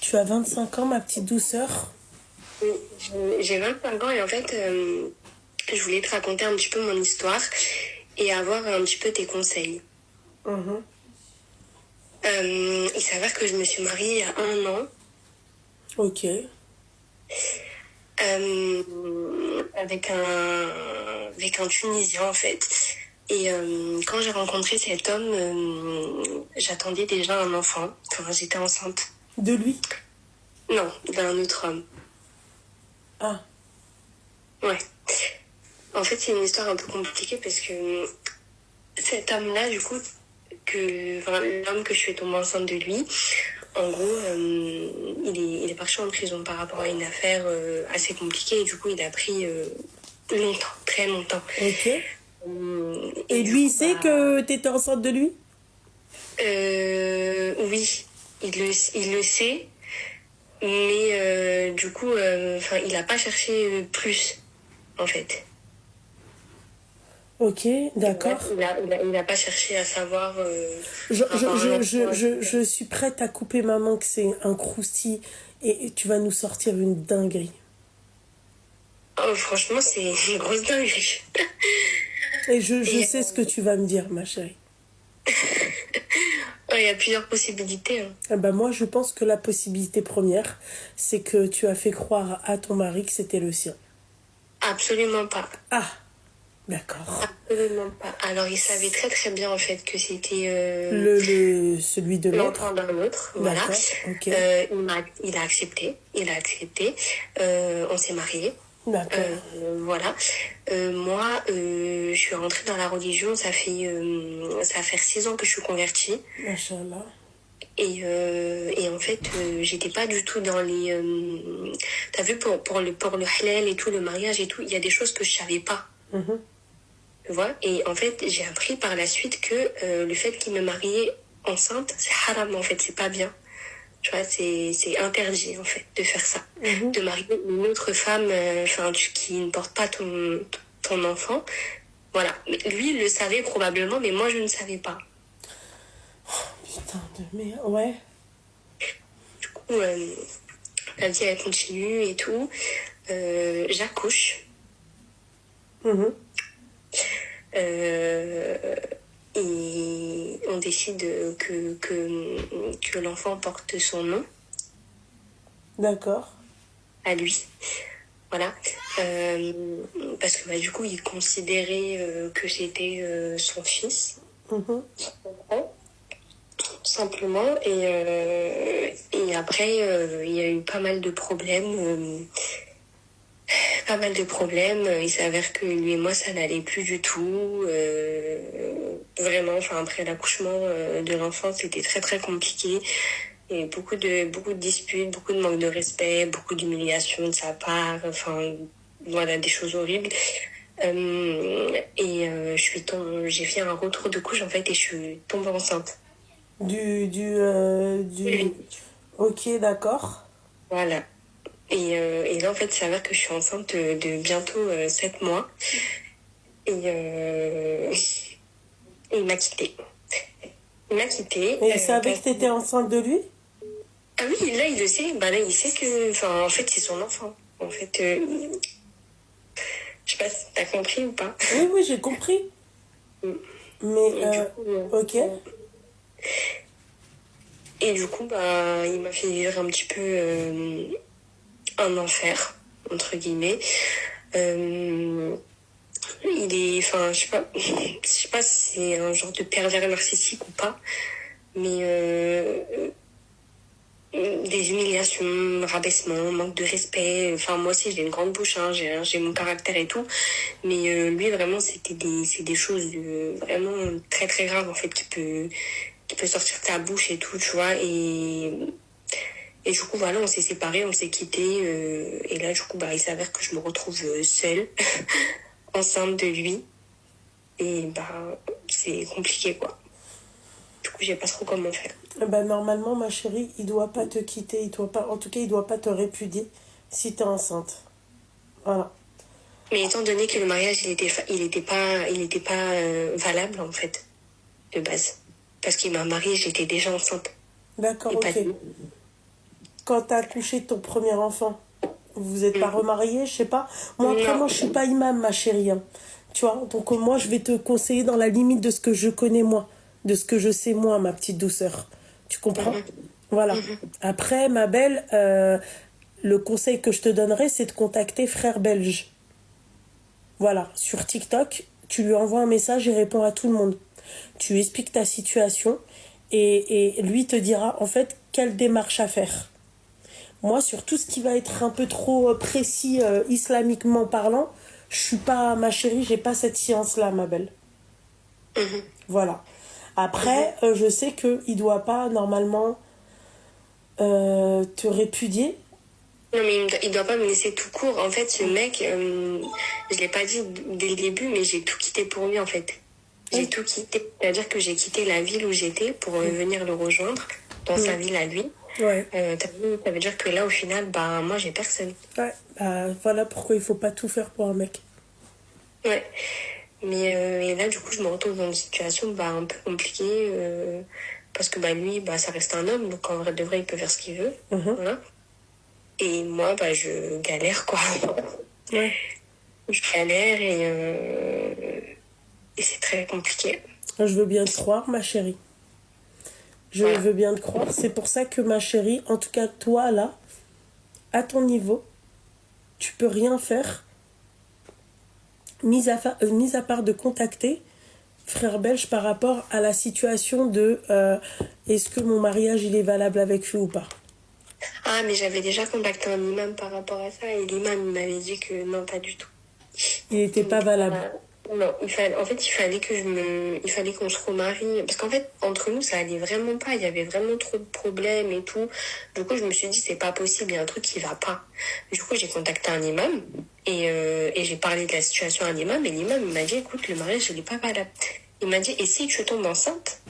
Tu as 25 ans, ma petite douceur. Oui, j'ai 25 ans et en fait, je voulais te raconter un petit peu mon histoire et avoir un petit peu tes conseils. Mhm. Il s'avère que je me suis mariée il y a 1 an Ok, avec un Tunisien en fait. Et quand j'ai rencontré cet homme, j'attendais déjà un enfant. Enfin, j'étais enceinte. de lui. Non, d'un autre homme. Ah, Ouais. En fait, c'est une histoire un peu compliquée parce que cet homme-là, du coup, enfin, l'homme que je suis tombée enceinte de lui, en gros, il est parti en prison par rapport à une affaire assez compliquée et du coup, il a pris longtemps, très longtemps. ok. Et Et du lui, il coup, sait que t'étais enceinte de lui? oui, il le sait, mais du coup, enfin, il a pas cherché plus, en fait. Ok, Tu vois, d'accord. il a pas cherché à savoir Je, par je, rapport à un je, je, enfant, je, etc. je suis prête à couper ma main que c'est un croustille et tu vas nous sortir une dinguerie. Oh, franchement, c'est une grosse dinguerie. Et je Et sais ce que tu vas me dire, ma chérie. il y a plusieurs possibilités, hein. Eh ben moi, je pense que la possibilité première, c'est que tu as fait croire à ton mari que c'était le sien. Absolument pas. Ah, d'accord. Absolument pas. Alors, il savait très très bien en fait que c'était Celui de l'enfant l'autre. d'un autre, voilà. D'accord, ok. Il a accepté, on s'est mariés. D'accord. Voilà. Moi, je suis rentrée dans la religion, ça va faire 6 ans que je suis convertie. Machallah. Et en fait, j'étais pas du tout dans les... t'as vu, pour le halal et tout, le mariage et tout, il y a des choses que je savais pas. Mhm. Tu vois? Et en fait, j'ai appris par la suite que le fait qu'il me mariait enceinte, c'est haram, en fait, c'est pas bien. Tu vois, c'est interdit, en fait, de faire ça. Mhm. De marier une autre femme, enfin, qui ne porte pas ton enfant. Voilà. Mais lui, il le savait probablement, mais moi, je ne savais pas. Putain de merde. Ouais. Du coup, la vie, elle continue et tout. J'accouche. Mhm. Euh, et on décide que l'enfant porte son nom D'accord. à lui. Voilà. Euh, Parce que bah, du coup, il considérait que c'était son fils, Mhm. tout simplement. Et après, il y a eu pas mal de problèmes. Pas mal de problèmes. Il s'avère que lui et moi, ça n'allait plus du tout. Vraiment, enfin, après l'accouchement de l'enfant, c'était très très compliqué. Et beaucoup de disputes, beaucoup de manque de respect, beaucoup d'humiliation de sa part. Enfin, voilà, des choses horribles. J'ai fait un retour de couche en fait et je suis tombée enceinte. Du... Oui. Ok, d'accord. Voilà. Et là, en fait, il s'avère que je suis enceinte de bientôt 7 mois. Et il m'a quittée. Il m'a quittée Et il savait que parce t'étais que... enceinte de lui? Ah oui, là, il le sait. Bah là, il sait que... Enfin, en fait, c'est son enfant. En fait, je sais pas si t'as compris ou pas. Oui, oui, j'ai compris. Mais, Et du coup, ok. bah, il m'a fait vivre un petit peu un enfer, entre guillemets. Euh, enfin, je sais pas si c'est un genre de pervers narcissique ou pas, mais des humiliations, rabaissements, manque de respect. Enfin, moi aussi, j'ai une grande bouche, hein, j'ai mon caractère et tout. Mais lui, vraiment, c'est des choses vraiment très, très graves, en fait, qui peut sortir de ta bouche et tout, tu vois. Et du coup, voilà, on s'est séparés, on s'est quittés. Et là, du coup, bah, il s'avère que je me retrouve seule, enceinte de lui. Et bah, c'est compliqué, quoi. Du coup, je sais pas trop comment faire. Eh ben, normalement, ma chérie, il doit pas te quitter. Il doit pas, en tout cas, il doit pas te répudier si t'es enceinte. Voilà. Mais étant donné que le mariage, il était pas valable, en fait, de base. Parce qu'il m'a mariée, j'étais déjà enceinte. D'accord, Et pas ok. lui. quand t'as accouché de ton premier enfant, vous n'êtes pas remariés, je sais pas. Moi, après, Non. moi, je suis pas imam, ma chérie, hein. Tu vois, donc moi, je vais te conseiller dans la limite de ce que je connais, moi. De ce que je sais, moi, ma petite douceur. Tu comprends? Voilà. Après, ma belle, le conseil que je te donnerais, c'est de contacter Frère Belge. Voilà, sur TikTok, tu lui envoies un message, il répond à tout le monde. Tu expliques ta situation et lui te dira en fait quelle démarche à faire. Moi, sur tout ce qui va être un peu trop précis islamiquement parlant, je suis pas, ma chérie, j'ai pas cette science-là, ma belle. Voilà. Après, je sais qu'il doit pas normalement te répudier. Non, mais il doit pas me laisser tout court. En fait, ce mec, je l'ai pas dit dès le début, mais j'ai tout quitté pour lui, en fait. J'ai tout quitté. C'est-à-dire que j'ai quitté la ville où j'étais pour venir le rejoindre dans sa ville à lui. Ouais. Ça veut dire que là, au final, bah, moi, j'ai personne. Ouais. Bah, voilà pourquoi il faut pas tout faire pour un mec. Ouais. Mais et là, du coup, je me retrouve dans une situation bah, un peu compliquée. Parce que bah, lui, bah, ça reste un homme. Donc, en vrai de vrai, il peut faire ce qu'il veut. Voilà. Et moi, bah, je galère, quoi. Ouais. Je galère et c'est très compliqué. Je veux bien te croire, ma chérie. Je Voilà. veux bien te croire. C'est pour ça que, ma chérie, en tout cas, toi, là, à ton niveau, tu peux rien faire, mis à part de contacter Frère Belge par rapport à la situation de est-ce que mon mariage, il est valable avec lui ou pas. Ah, mais j'avais déjà contacté un imam par rapport à ça et l'imam il m'avait dit que non, pas du tout. Il n'était pas valable. Non, en fait, il fallait qu'on se remarie. Parce qu'en fait, entre nous, ça allait vraiment pas. Il y avait vraiment trop de problèmes et tout. Du coup, je me suis dit, c'est pas possible, il y a un truc qui va pas. Du coup, j'ai contacté un imam et j'ai parlé de la situation à un imam et l'imam il m'a dit, écoute, le mariage, il est pas valable. Il m'a dit, et si tu tombes enceinte,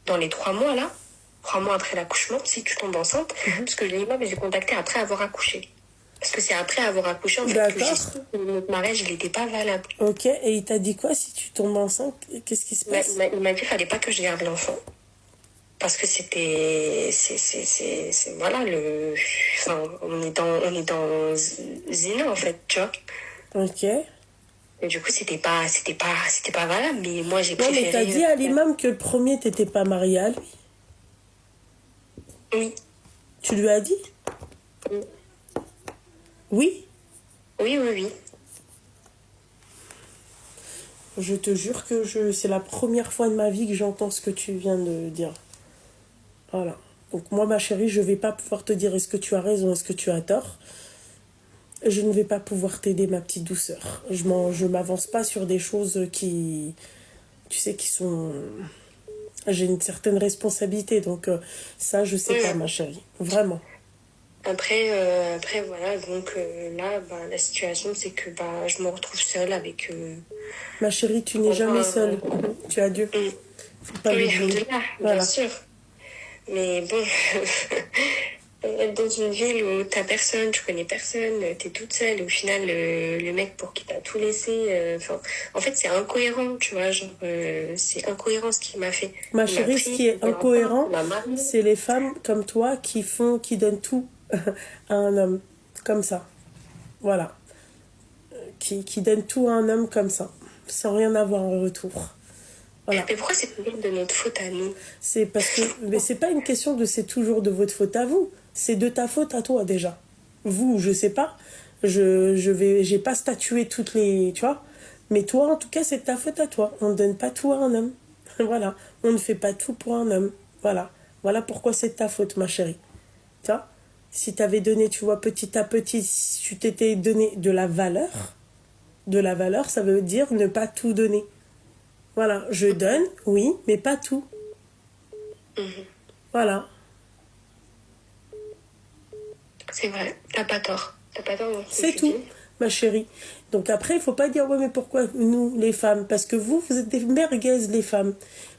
dans les 3 mois là, 3 mois après l'accouchement, si tu tombes enceinte, parce que l'imam, j'ai contacté après avoir accouché. Parce que c'est après avoir accouché, en fait, que j'ai su que notre mariage, il n'était pas valable. Ok, et il t'a dit quoi si tu tombes enceinte? Qu'est-ce qui se passe? Il m'a dit qu'il fallait pas que je garde l'enfant. Parce que c'était... voilà, enfin, on est dans Zina, en fait, tu vois. Ok. Et du coup, c'était pas valable. Mais moi, j'ai Non, préféré... mais t'as dit à l'imam que le premier, t'étais pas mariée à lui. Oui. Tu lui as dit? Oui. Oui. Oui, oui, oui. Je te jure que c'est la première fois de ma vie que j'entends ce que tu viens de dire. Voilà. Donc moi, ma chérie, je vais pas pouvoir te dire est-ce que tu as raison, est-ce que tu as tort. Je ne vais pas pouvoir t'aider, ma petite douceur. Je m'avance pas sur des choses qui, tu sais, qui sont... J'ai une certaine responsabilité, donc ça, je sais pas, ma chérie. Vraiment. Après, voilà, donc là, bah, la situation, c'est que bah, je me retrouve seule avec... Ma chérie, tu n'es jamais seule. Tu as Dieu. Faut pas oui, l'oublier. alhamdoulilah, Voilà. bien sûr. Mais bon, être dans une ville où t'as personne, tu connais personne, t'es toute seule, et au final, le mec pour qui t'as tout laissé, en fait, c'est incohérent, tu vois, genre, c'est incohérent ce qu'il m'a fait. Ma Il m'a chérie, ce pris, qui est il m'a incohérent, marié. c'est les femmes comme toi qui donnent tout à un homme. Comme ça. Voilà. Qui donnent tout à un homme comme ça. Sans rien avoir en retour. Voilà. Mais pourquoi c'est toujours de notre faute à nous? C'est parce que... Mais c'est pas une question de c'est toujours de votre faute à vous. C'est de ta faute à toi, déjà. Vous, je sais pas. J'ai pas statué toutes les... Tu vois. Mais toi, en tout cas, c'est de ta faute à toi. On ne donne pas tout à un homme. Voilà. On ne fait pas tout pour un homme. Voilà. Voilà pourquoi c'est de ta faute, ma chérie. Tu vois. Si t'avais donné, tu vois, petit à petit, si tu t'étais donné de la valeur, ça veut dire ne pas tout donner. Voilà, je donne, oui, mais pas tout. Voilà. C'est vrai, t'as pas tort. T'as pas tort dans ce que C'est tu tout, dis. ma chérie. Donc après, il faut pas dire, ouais, mais pourquoi nous, les femmes? Parce que vous êtes des merguez, les femmes.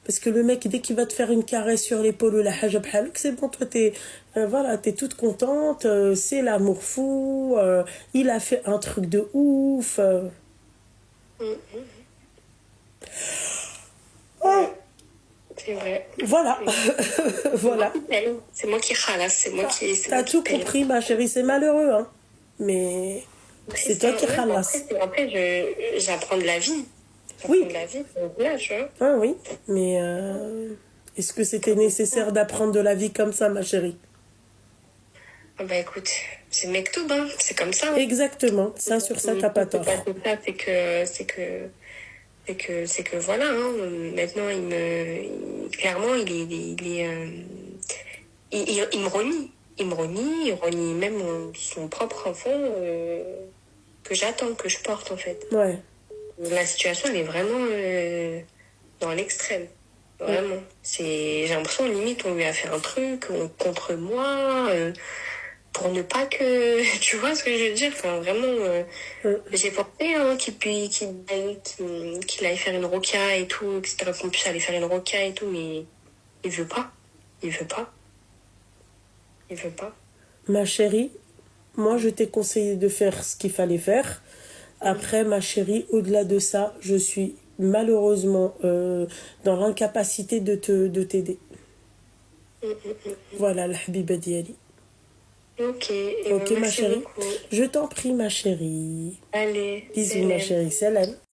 Parce que le mec, dès qu'il va te faire une caresse sur l'épaule ou la hajab halouk, c'est bon, toi, voilà, t'es toute contente, c'est l'amour fou, il a fait un truc de ouf. C'est vrai. Voilà. Voilà. C'est moi qui ralasse, c'est moi qui. C'est T'as moi qui tout paye. compris, ma chérie. C'est malheureux, hein. Mais c'est toi qui Ouais, ralasse. après, j'apprends de la vie. Oui. J'apprends de la vie, donc là, tu vois. Ah oui. Mais est-ce que c'était nécessaire d'apprendre de la vie comme ça, ma chérie? Ah bah écoute, c'est Mektoub, hein. C'est comme ça. Hein. Exactement. Ça, sur ça, t'as pas tort. C'est pas ça, c'est que voilà, hein. Maintenant, clairement, il me renie. Il renie même son propre enfant que j'attends, que je porte, en fait. Ouais. La situation, elle est vraiment dans l'extrême. Vraiment. J'ai l'impression, limite, on lui a fait un truc contre moi, pour ne pas que... Tu vois ce que je veux dire? Enfin, vraiment, j'ai pensé hein, qu'il aille faire une roca et tout, etc. Qu'on puisse aller faire une roca et tout, mais il veut pas. Il veut pas. Il veut pas. Ma chérie, moi, je t'ai conseillé de faire ce qu'il fallait faire. Après, ma chérie, au-delà de ça, je suis malheureusement dans l'incapacité de t'aider. Voilà, la habiba diali. Ok, Ok, ma merci chérie. beaucoup. Je t'en prie, ma chérie. Allez, Bisous, ma chérie. Salam.